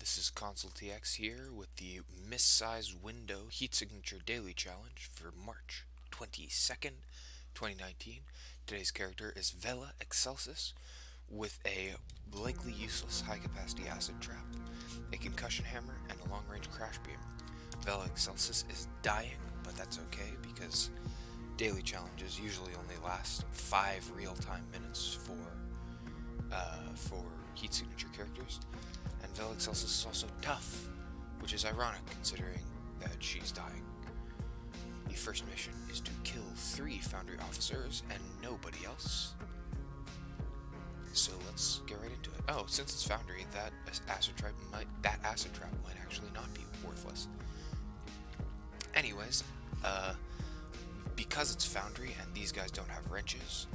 this is Console TX here with the Miss-Sized Window Heat Signature Daily Challenge for March 22nd, 2019. Today's character is Vela Excelsis with a likely useless high-capacity acid trap, a concussion hammer, and a long-range crash beam. Vela Excelsis is dying, but that's okay because daily challenges usually only last 5 real-time minutes for heat signature characters. And Vela Excelsis is also tough, which is ironic considering that she's dying. The first mission is to kill 3 Foundry officers and nobody else. So let's get right into it. Oh, since it's Foundry, that acid trap might actually not be worthless. Anyways, because it's Foundry and these guys don't have wrenches,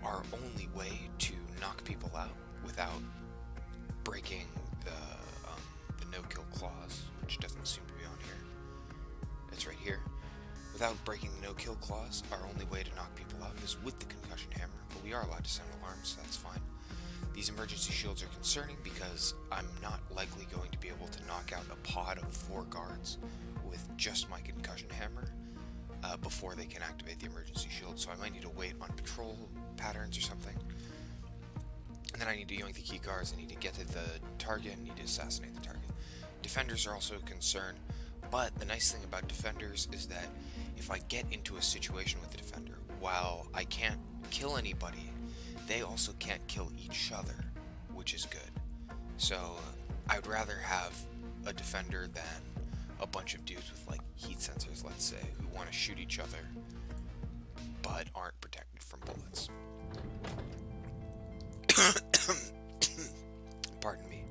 our only way to knock people out without breaking the no-kill clause, which doesn't seem to be on here. It's right here. Without breaking the no-kill clause, our only way to knock people out is with the concussion hammer, but we are allowed to sound alarms, so that's fine. These emergency shields are concerning because I'm not likely going to be able to knock out a pod of 4 guards with just my concussion hammer before they can activate the emergency shield, so I might need to wait on patrol patterns or something. And then I need to yoink the key cards, I need to get to the target, I need to assassinate the target. Defenders are also a concern, but the nice thing about defenders is that if I get into a situation with the defender, while I can't kill anybody, they also can't kill each other, which is good. So I'd rather have a defender than a bunch of dudes with like heat sensors, let's say, who want to shoot each other but aren't protected from bullets. Pardon me.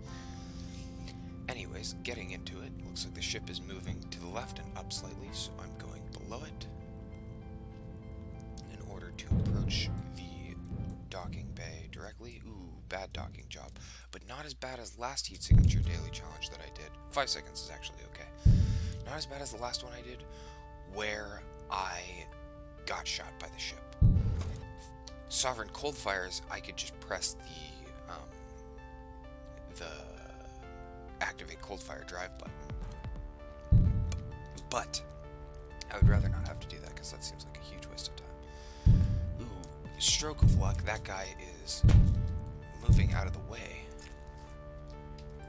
Anyways, getting into it, looks like the ship is moving to the left and up slightly, so I'm going below it in order to approach the docking bay directly. Ooh, bad docking job, but not as bad as last heat signature daily challenge that I did. 5 seconds is actually okay. Not as bad as the last one I did, where I got shot by the ship. Sovereign Coldfires, I could just press the activate Coldfire drive button, but I would rather not have to do that because that seems like a huge waste of time. Ooh, stroke of luck, that guy is moving out of the way,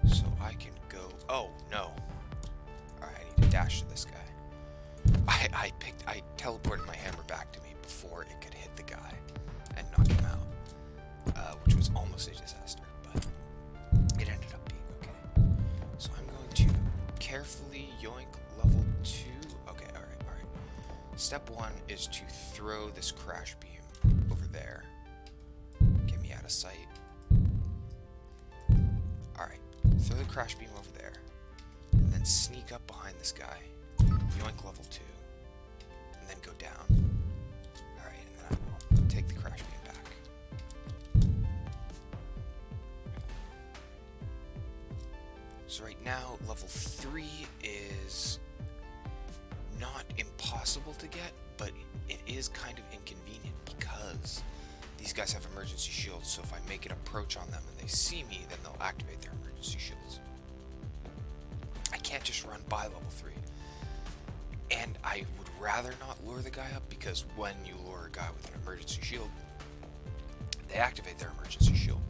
so I can go. Oh no! Alright, I need to dash to this guy. I teleported my hammer back to me before it could hit the guy and knock him out, which was almost a disaster, but it ended up being okay. So I'm going to carefully yoink level 2. Okay, alright. Step 1 is to throw this crash beam over there. Get me out of sight. Alright, throw the crash beam over there, and then sneak up behind this guy. Yoink level 2, and then go down. Alright, and then I will take the crash beam back. So right now, level 3 is not impossible to get, but it is kind of inconvenient because these guys have emergency shields, so if I make an approach on them and they see me, then they'll activate their emergency shields. I can't just run by level 3. And I would rather not lure the guy up, because when you lure a guy with an emergency shield, they activate their emergency shield.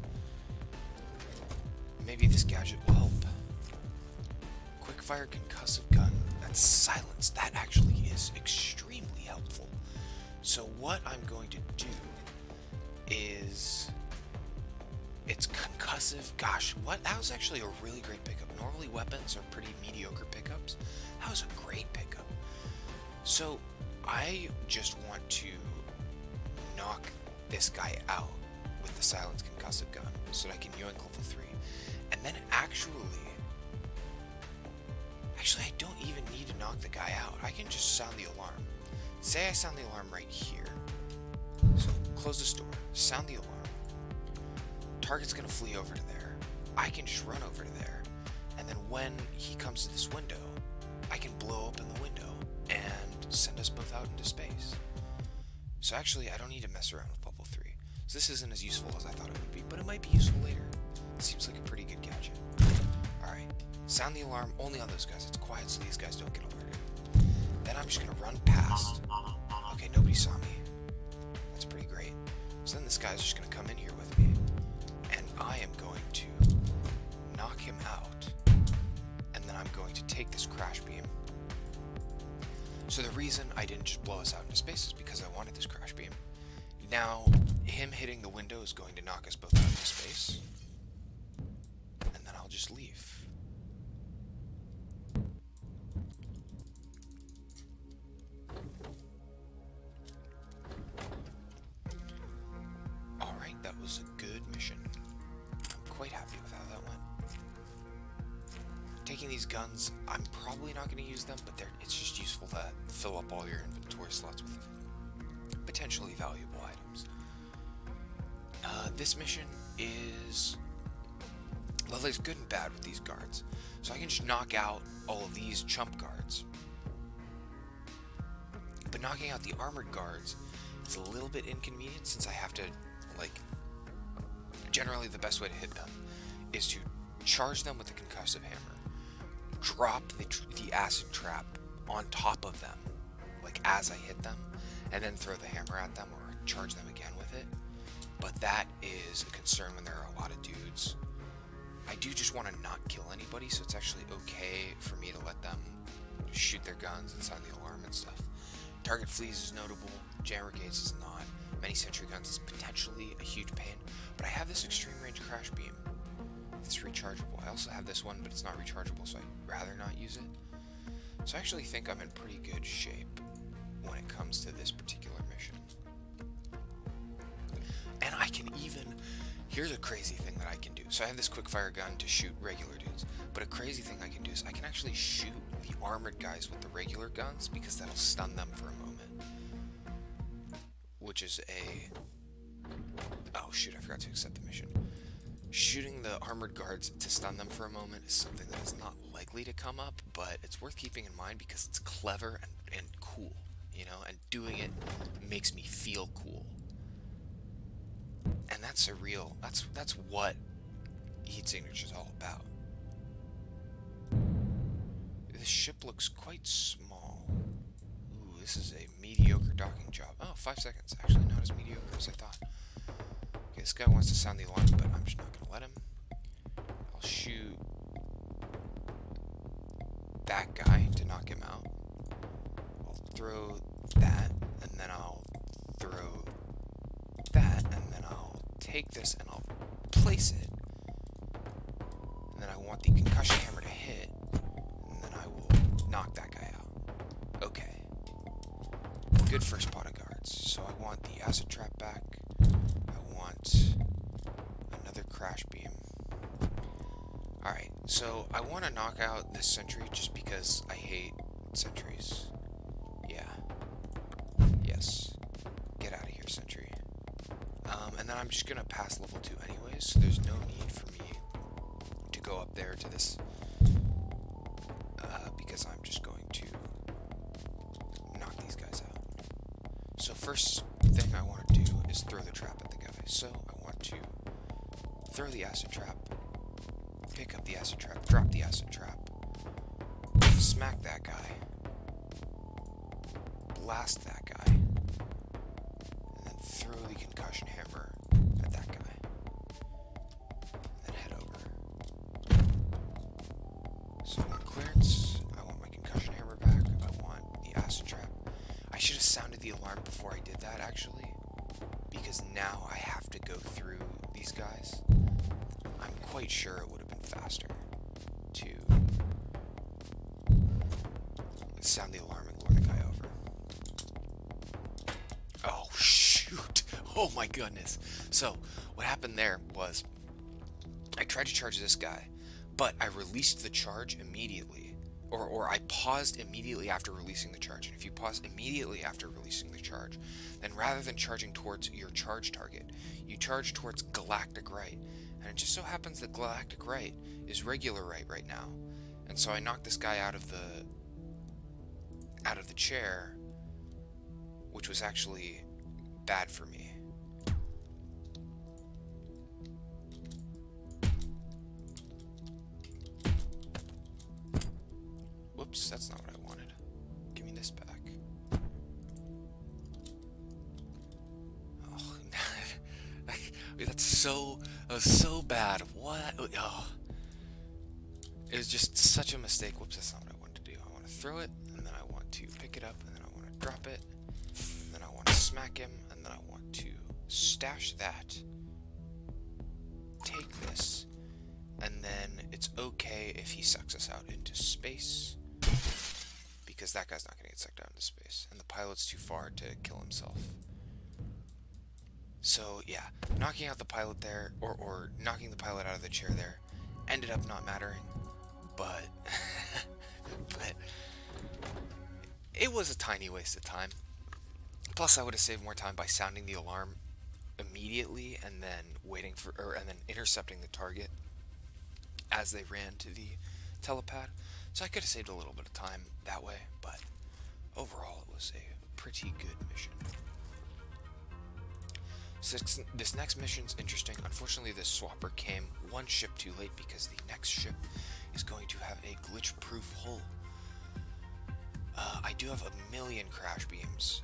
Maybe this gadget will help. Quickfire concussive gun. That's silence. That actually is extremely helpful. So what I'm going to do is... It's concussive. Gosh, what? That was actually a really great pickup. Normally weapons are pretty mediocre pickups. That was a great pickup. So I just want to knock this guy out with the silence concussive gun so that I can yoink level 3. And then actually I don't even need to knock the guy out. I can just sound the alarm. Say I sound the alarm right here. So close this door, sound the alarm. Target's gonna flee over to there. I can just run over to there, and then when he comes to this window, I can blow open the window and send us both out into space. So actually, I don't need to mess around with level 3. So this isn't as useful as I thought it would be, but it might be useful later. It seems like a pretty good gadget. Alright, Sound the alarm only on those guys. It's quiet so these guys don't get alerted. Then I'm just gonna run past. Okay, nobody saw me. That's pretty great. So then this guy's just gonna come in here with me, and I am going to knock him out, and then I'm going to take this crash beam. So the reason I didn't just blow us out into space is because I wanted this crash beam. Now, him hitting the window is going to knock us both out into space, and then I'll just leave. Alright, that was a good mission. I'm quite happy with how that went. Taking these guns, I'm probably not going to use them, but it's just useful to fill up all your inventory slots with potentially valuable items. This mission is... well, there's good and bad with these guards. So I can just knock out all of these chump guards. But knocking out the armored guards is a little bit inconvenient since I have to, like... generally the best way to hit them is to charge them with the concussive hammer, drop the acid trap on top of them, like as I hit them, and then throw the hammer at them or charge them again with it. But that is a concern when there are a lot of dudes. I do just want to not kill anybody, so it's actually okay for me to let them shoot their guns and sound the alarm and stuff. Target fleas is notable, jammer gates is not, many sentry guns is potentially a huge pain, but I have this extreme range crash beam. It's rechargeable. I also have this one, but it's not rechargeable, so I'd rather not use it. So I actually think I'm in pretty good shape when it comes to this particular mission. And I can even... here's a crazy thing that I can do. So I have this quickfire gun to shoot regular dudes, but a crazy thing I can do is I can actually shoot the armored guys with the regular guns because that'll stun them for a moment. Which is a... oh shoot, I forgot to accept the mission. Shooting the armored guards to stun them for a moment is something that is not likely to come up, but it's worth keeping in mind because it's clever and cool, you know, and doing it makes me feel cool. And that's a real, that's what heat signature is all about. This ship looks quite small. Ooh, this is a mediocre docking job. Oh, 5 seconds. Actually not as mediocre as I thought. Okay, this guy wants to sound the alarm, but I'm just not going to let him. I'll shoot that guy to knock him out. I'll throw that, and then I'll throw that, and then I'll take this and I'll place it. And then I want the concussion hammer to hit, and then I will knock that guy out. Okay. Good first pot of guards. So I want the acid trap back. I want another crash beam. Alright, so I want to knock out this sentry just because I hate sentries. Yeah. Yes. Get out of here, sentry. And then I'm just going to pass level 2 anyways, so there's no need for me to go up there to this, because I'm just going to knock these guys out. So first thing I want to do is throw the trap at the guy. So I want to throw the acid trap, pick up the acid trap, drop the acid trap, smack that guy, blast that guy, and then throw the concussion hammer at that guy, and then head over. So I want clearance, I want my concussion hammer back, I want the acid trap. I should have sounded the alarm before I did that, actually, because now I have to go through these guys. I'm quite sure it would have been faster to sound the alarm and lure the guy over. Oh, shoot! Oh my goodness! So, what happened there was, I tried to charge this guy, but I released the charge immediately. Or I paused immediately after releasing the charge. And if you pause immediately after releasing the charge, then rather than charging towards your charge target, you charge towards galactic right. And it just so happens that galactic right is regular right now. And so I knocked this guy out of the chair, which was actually bad for me. Oops, that's not what I wanted. Give me this back. Oh, that was so bad. What? Oh. It was just such a mistake. Whoops, that's not what I wanted to do. I want to throw it, and then I want to pick it up, and then I want to drop it, and then I want to smack him, and then I want to stash that, take this, and then it's okay if he sucks us out into space, because that guy's not going to get sucked out into space, and the pilot's too far to kill himself. So yeah, knocking out the pilot there, or knocking the pilot out of the chair there, ended up not mattering, but but it was a tiny waste of time. Plus, I would have saved more time by sounding the alarm immediately and then and then intercepting the target as they ran to the telepad. So I could have saved a little bit of time that way, but overall it was a pretty good mission. So this next mission's interesting. Unfortunately, this swapper came one ship too late because the next ship is going to have a glitch-proof hull. I do have 1,000,000 crash beams,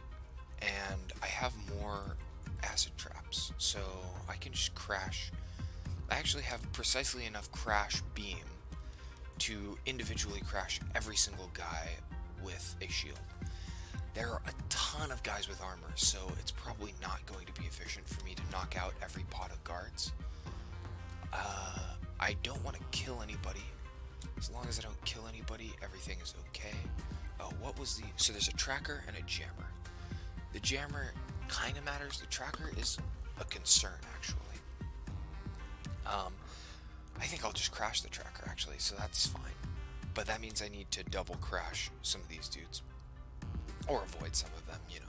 and I have more acid traps, so I can just crash. I actually have precisely enough crash beam to individually crash every single guy with a shield. There are a ton of guys with armor, so it's probably not going to be efficient for me to knock out every pot of guards. I don't want to kill anybody. As long as I don't kill anybody, everything is okay. So there's a tracker and a jammer. The jammer kind of matters. The tracker is a concern, actually. I think I'll just crash the tracker, actually, so that's fine. But that means I need to double crash some of these dudes. Or avoid some of them, you know.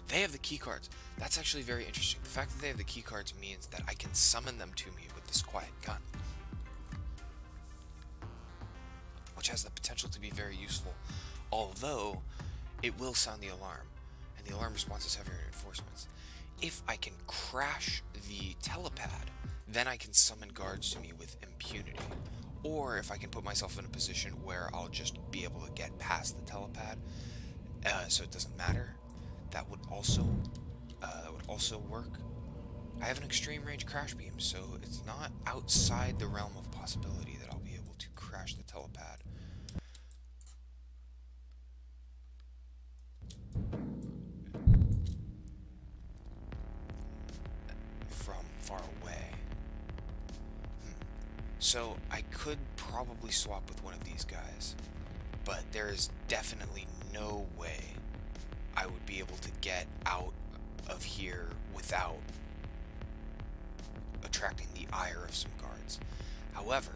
They have the key cards. That's actually very interesting. The fact that they have the key cards means that I can summon them to me with this quiet gun, which has the potential to be very useful, although it will sound the alarm, and the alarm response is heavier reinforcements. If I can crash the telepad, then I can summon guards to me with impunity. Or if I can put myself in a position where I'll just be able to get past the telepad, so it doesn't matter, that would also work. I have an extreme range crash beam, so it's not outside the realm of possibility that I'll be able to crash the telepad. From far away. So I could probably swap with one of these guys, but there is definitely no way I would be able to get out of here without attracting the ire of some guards. However,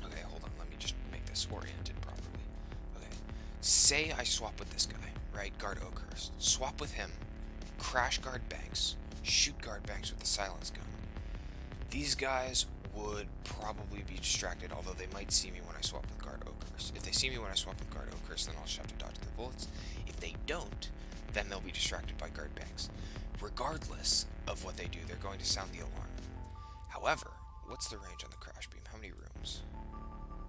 okay, hold on, let me just make this oriented properly. Okay, say I swap with this guy, right? Guard Oakhurst. Swap with him, crash guard Banks, shoot guard Banks with the silence gun. These guys would probably be distracted, although they might see me when I swap with guard Oakhurst. If they see me when I swap with guard Oakhurst, then I'll just have to dodge their bullets. If they don't, then they'll be distracted by guard Banks. Regardless of what they do, they're going to sound the alarm. However, what's the range on the crash beam? How many rooms?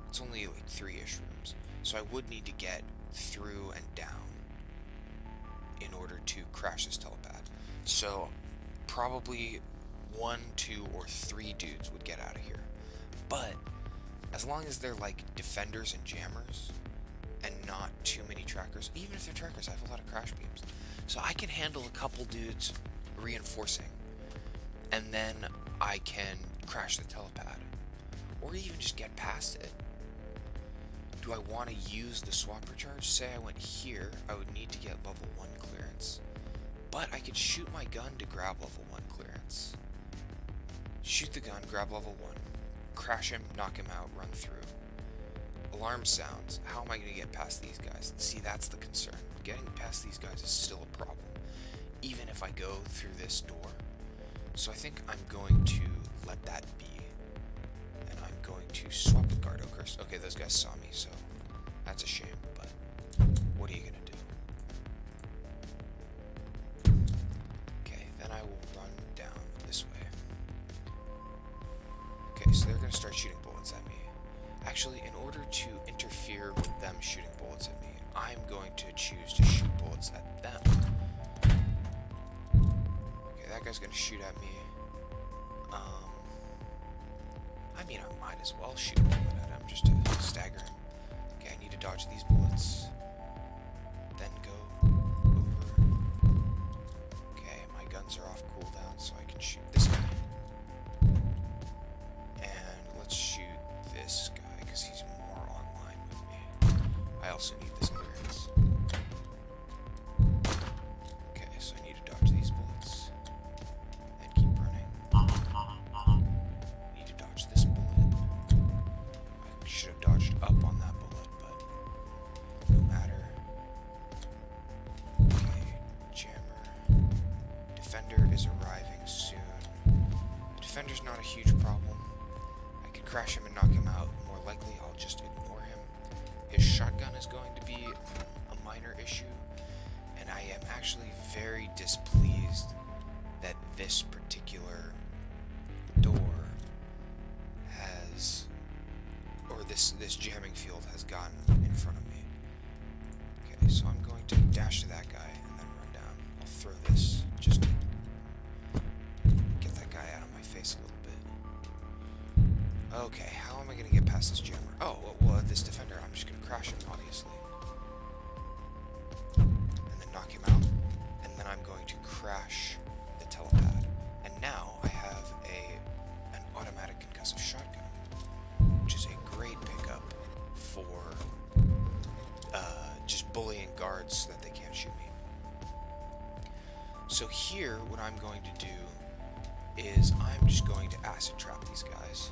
It's only like 3-ish rooms. So I would need to get through and down in order to crash this telepad. So probably 1, 2, or 3 dudes would get out of here. But as long as they're like defenders and jammers and not too many trackers, even if they're trackers, I have a lot of crash beams. So I can handle a couple dudes reinforcing, and then I can crash the telepad, or even just get past it. Do I want to use the swapper charge? Say I went here, I would need to get level 1 clearance, but I could shoot my gun to grab level 1 clearance. Shoot the gun, grab level 1, crash him, knock him out, run through. Alarm sounds. How am I going to get past these guys? See, that's the concern. Getting past these guys is still a problem, even if I go through this door. So I think I'm going to let that be, and I'm going to swap with guard Oakhurst. Okay, those guys saw me, so that's a shame, but what are you going to do? Okay, then I will run down this way. Okay, so they're going to start shooting bullets at me. Actually, in order to interfere interfere with them shooting bullets at me. I'm going to choose to shoot bullets at them. Okay, that guy's gonna shoot at me. I mean, I might as well shoot a bullet at him just to stagger him. Okay, I need to dodge these bullets. Then go over. Okay, my guns are off cooldown, so I can shoot this guy. And let's shoot this guy, because he's more online with me. I also need this clearance. Okay, so I need to dodge these bullets. And keep running. Need to dodge this bullet. I should have dodged up on that bullet, but no matter. Okay, jammer. Defender is arriving soon. The defender's not a huge problem. I could crash him and knock him out. More likely, I'll just ignore him. His shotgun is going to be a minor issue, and I am actually very displeased that this particular door has, or this jamming field has gotten in front of me. Okay, so I'm going to dash to that guy and then run down. I'll throw this just to get that guy out of my face a little bit. Okay, how am I going to get past this jammer? Oh, well, this defender, I'm just going to crash him, obviously. And then knock him out. And then I'm going to crash the telepad. And now I have an automatic concussive shotgun, which is a great pickup for just bullying guards so that they can't shoot me. So here, what I'm going to do is I'm just going to acid trap these guys.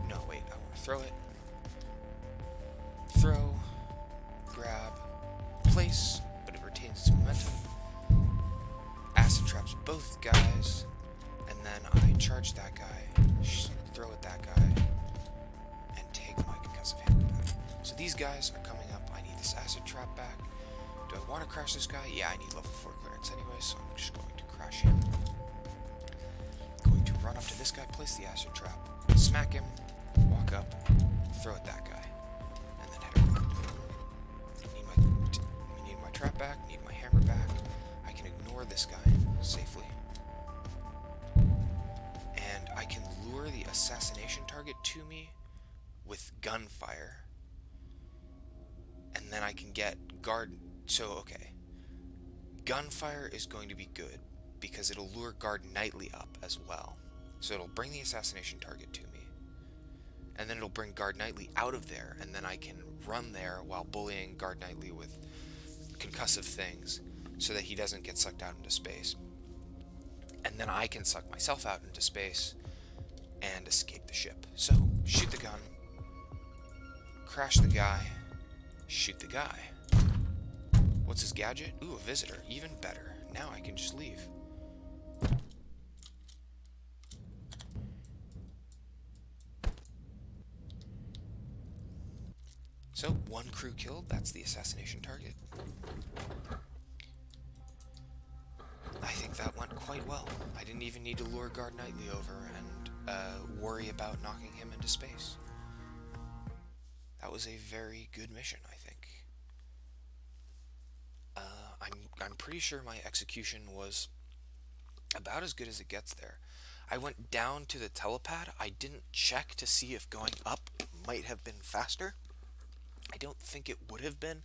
No, wait, I want to throw it. Throw, grab, place, but it retains its momentum. Acid traps both guys, and then I charge that guy, throw at that guy, and take my concussive hammer back. So these guys are coming up. I need this acid trap back. Do I want to crash this guy? Yeah, I need level 4 clearance anyway, so I'm just going to crash him. Going to run up to this guy, place the acid trap, smack him, walk up, throw at that guy, and then head around. Need my trap back, need my hammer back. I can ignore this guy safely. And I can lure the assassination target to me with gunfire. And then I can get guard. So, okay. Gunfire is going to be good because it'll lure guard nightly up as well. So it'll bring the assassination target to me. And then it'll bring guard nightly out of there, and then I can run there while bullying guard nightly with concussive things so that he doesn't get sucked out into space. And then I can suck myself out into space and escape the ship. So, shoot the gun, crash the guy, shoot the guy. What's his gadget? Ooh, a visitor. Even better. Now I can just leave. So, one crew killed. That's the assassination target. I think that went quite well. I didn't even need to lure Guard Knightley over and worry about knocking him into space. That was a very good mission, I think. I'm pretty sure my execution was about as good as it gets there. I went down to the telepad. I didn't check to see if going up might have been faster. I don't think it would have been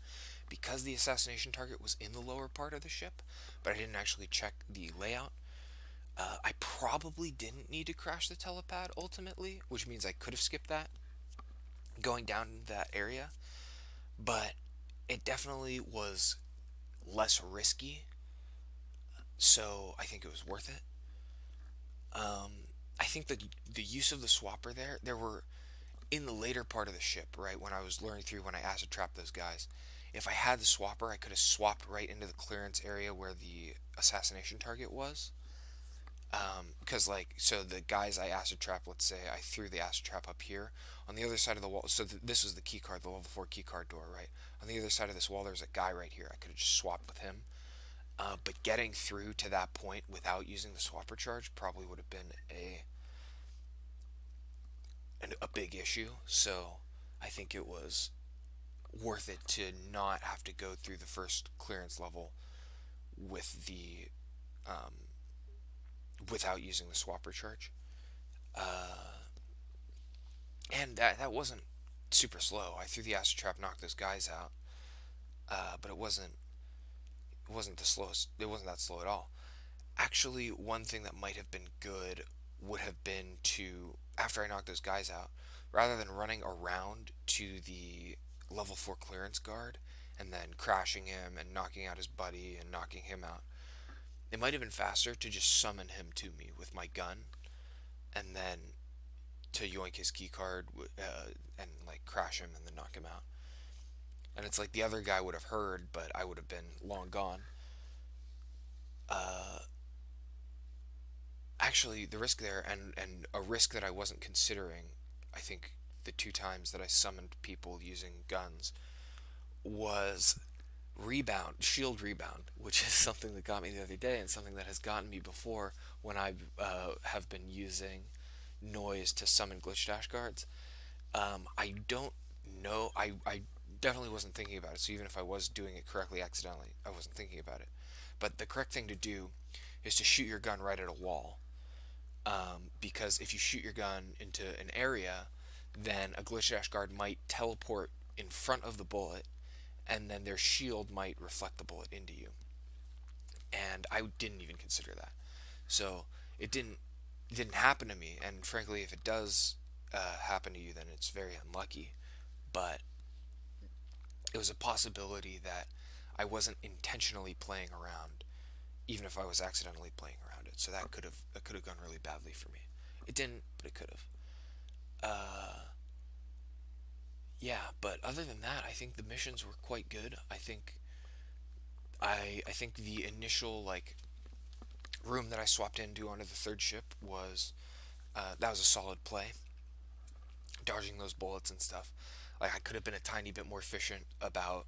because the assassination target was in the lower part of the ship, but I didn't actually check the layout. I probably didn't need to crash the telepad ultimately, which means I could have skipped that going down that area, but it definitely was less risky, so I think it was worth it. I think the use of the swapper there were in the later part of the ship, right, when I was luring through, when I acid trapped those guys. If I had the swapper, I could have swapped right into the clearance area where the assassination target was. Because, like, so the guys I acid trap, let's say I threw the acid trap up here. On the other side of the wall, so this was the key card, the level 4 key card door, right? On the other side of this wall, there's a guy right here. I could have just swapped with him. But getting through to that point without using the swapper charge probably would have been a big issue. So I think it was worth it to not have to go through the first clearance level with the without using the swapper charge. And that wasn't super slow. I threw the acid trap, knocked those guys out, but it wasn't the slowest. It wasn't that slow at all. Actually, one thing that might have been good would have been to, after I knocked those guys out, rather than running around to the level 4 clearance guard and then crashing him and knocking out his buddy and knocking him out, it might have been faster to just summon him to me with my gun and then to yoink his key card and like crash him and then knock him out. And it's like the other guy would have heard, but I would have been long gone. Actually, the risk there, and a risk that I wasn't considering, I think the two times that I summoned people using guns, was rebound, shield rebound, which is something that got me the other day and something that has gotten me before when I have been using noise to summon glitch dash guards. I don't know. I definitely wasn't thinking about it. So even if I was doing it correctly accidentally, I wasn't thinking about it. But the correct thing to do is to shoot your gun right at a wall. Because if you shoot your gun into an area, then a glitch dash guard might teleport in front of the bullet, and then their shield might reflect the bullet into you. And I didn't even consider that. So it didn't happen to me, and frankly, if it does happen to you, then it's very unlucky. But it was a possibility that I wasn't intentionally playing around, even if I was accidentally playing around it. So that could have gone really badly for me. It didn't, but it could have. Yeah, but other than that, I think the missions were quite good. I think the initial like room that I swapped into onto the third ship was that was a solid play. Dodging those bullets and stuff. Like I could have been a tiny bit more efficient about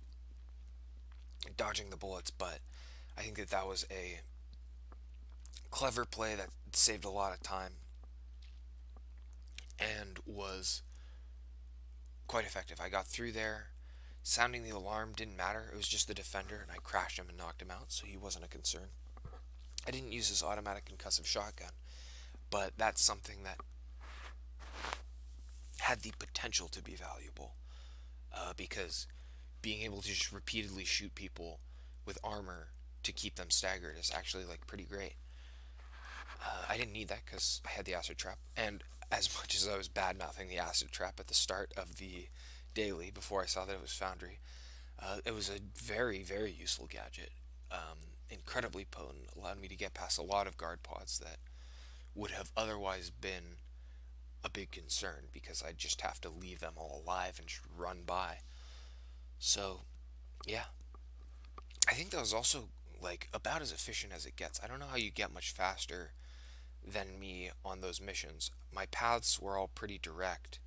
dodging the bullets, but I think that was a clever play that saved a lot of time and was quite effective. I got through there. Sounding the alarm didn't matter. It was just the defender, and I crashed him and knocked him out, so he wasn't a concern. I didn't use his automatic concussive shotgun, but that's something that had the potential to be valuable, because being able to just repeatedly shoot people with armor to keep them staggered is actually like pretty great. I didn't need that because I had the acid trap, and as much as I was bad mouthing the acid trap at the start of the daily before I saw that it was Foundry, it was a very, very useful gadget. Incredibly potent, allowed me to get past a lot of guard pods that would have otherwise been a big concern because I'd just have to leave them all alive and just run by. So, yeah. I think that was also like about as efficient as it gets. I don't know how you get much faster than me on those missions. My paths were all pretty direct.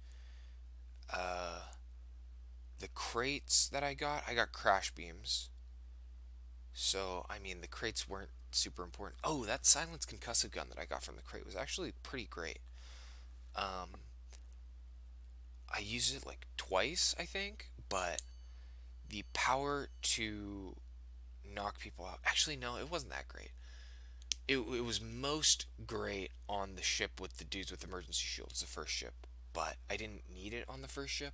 The crates that I got crash beams. So, I mean, the crates weren't super important. Oh, that silenced concussive gun that I got from the crate was actually pretty great. I used it like twice, I think, but the power to knock people out. Actually, no, it wasn't that great. It was most great on the ship with the dudes with emergency shields, the first ship, but I didn't need it on the first ship.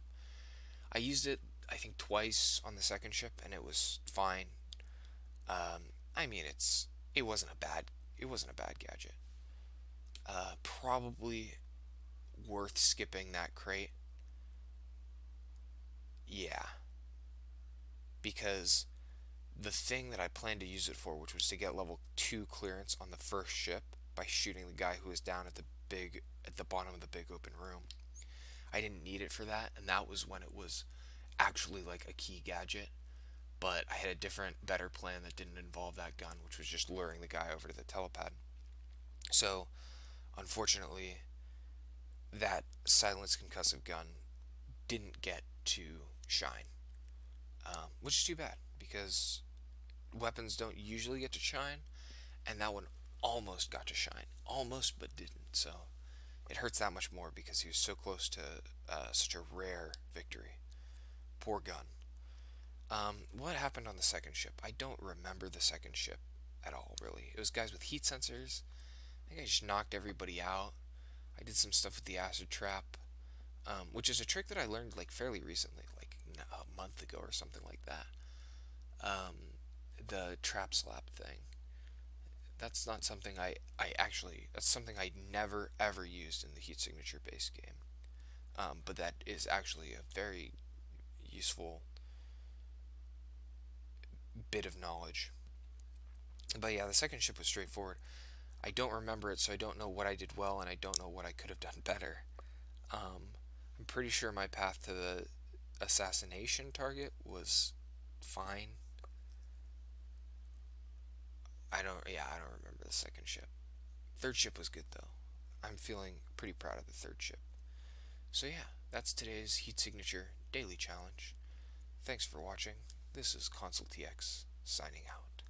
I used it, I think, twice on the second ship, and it was fine. I mean, it wasn't a bad gadget. Probably worth skipping that crate. Yeah, because the thing that I planned to use it for, which was to get level 2 clearance on the first ship by shooting the guy who was down at the bottom of the big open room, I didn't need it for that, and that was when it was actually like a key gadget. But I had a different, better plan that didn't involve that gun, which was just luring the guy over to the telepad. So, unfortunately, that silenced concussive gun didn't get to shine, which is too bad because weapons don't usually get to shine, and that one almost got to shine, almost but didn't. So it hurts that much more because he was so close to such a rare victory. Poor gun. What happened on the second ship? I don't remember the second ship at all, really. It was guys with heat sensors. I think I just knocked everybody out. I did some stuff with the acid trap, which is a trick that I learned like fairly recently, like a month ago or something like that. The trap slap thing. That's not something I actually, that's something I never ever used in the heat signature base game. But that is actually a very useful bit of knowledge. But yeah, the second ship was straightforward. I don't remember it, so I don't know what I did well, and I don't know what I could have done better. I'm pretty sure my path to the assassination target was fine. I don't remember the second ship. Third ship was good though. I'm feeling pretty proud of the third ship. So yeah, that's today's Heat Signature Daily Challenge. Thanks for watching. This is Console TX signing out.